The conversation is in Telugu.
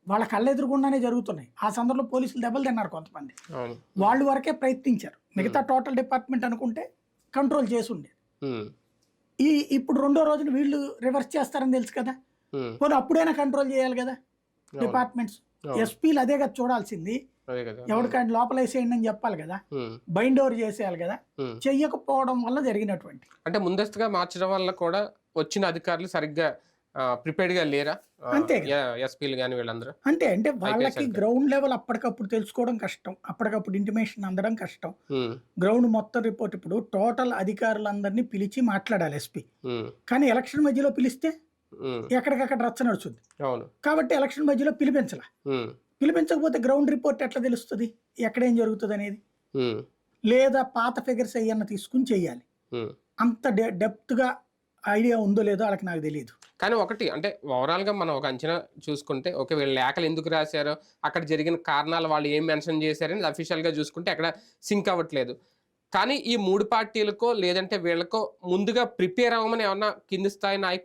వాళ్ళ కళ్ళెదురుగుండానే జరుగుతున్నాయి. ఆ సందర్భంలో పోలీసులు దెబ్బలు తిన్నారు కొంతమంది. అవును. వాళ్ళు వరకే ప్రయత్నించారు. మిగతా టోటల్ డిపార్ట్మెంట్ అనుకుంటే కంట్రోల్ చేసుండేది. హ్మ్. ఇప్పుడు రెండో రోజున వీళ్ళు రివర్స్ చేస్తారని తెలుసు కదా! హ్మ్. పోనీ అప్పుడైనా కంట్రోల్ చేయాలి కదా అవును. డిపార్ట్మెంట్స్. అవును. ఎస్పీలు అదే కదా చూడాల్సింది. అదే కదా. ఎవడికాడిని లోపలేసేయండి అని చెప్పాలి కదా! హ్మ్. బైండ్ ఓవర్ చేసేయాలి కదా! హ్మ్. చెయ్యకపోవడం వల్ల జరిగినటువంటి. అంటే ముందస్తుగా మార్చడం వల్ల కూడా వచ్చిన అధికారులు సరిగ్గా ప్రిపేర్డ్‌గా లేరా? అంతే కదా! ఎస్పీలు గాని వీళ్ళందరూ? అంటే ఐపీఎస్ వాళ్ళకి అధికారులు. గ్రౌండ్ లెవెల్ అప్పటికప్పుడు తెలుసుకోవడం కష్టం. అప్పటికప్పుడు ఇంటిమేషన్ అందడం కష్టం. హ్మ్. గ్రౌండ్ మొత్తం రిపోర్ట్ ఇప్పుడు టోటల్ అధికారులందరినీ పిలిచి మాట్లాడాలి ఎస్పీ. హ్మ్. కానీ ఎలక్షన్ మధ్యలో పిలిస్తే హ్మ్. ఎక్కడికక్కడ రచ్చ నడుచుద్ది. అవును. కాబట్టి ఎలక్షన్ మధ్యలో పిలిపించలా. హ్మ్. పిలిపించకపోతే గ్రౌండ్ రిపోర్ట్ ఎట్లా తెలుస్తది? ఎక్కడేం జరుగుతదనేది? హ్మ్. లేదా పాత ఫిగర్స్ ఏయన్నా తీసుకొని చెయ్యాలి. హ్మ్. అంత డెప్త్‌గా ఐడియా ఉందో లేదో ఆళ్ళకి నాకు తెలీదు. కానీ ఒకటి అంటే ఓవరాల్‌గా మనం ఒక అంచనా చూసుకుంటే, ఓకే. వీళ్ళు లేఖలు ఎందుకు రాసారో, అక్కడ జరిగిన కారణాలు వాళ్ళు ఏం మెన్షన్ చేశారని అఫీషియల్‌గా చూసుకుంటే ఎక్కడ సింక్ అవ్వట్లేదు. కానీ ఈ 3 పార్టీలకో లేదంటే వీళ్ళకో ముందుగా ప్రిపేర్ అవ్వమని ఏమన్నా కింది స్థాయి నాయకులు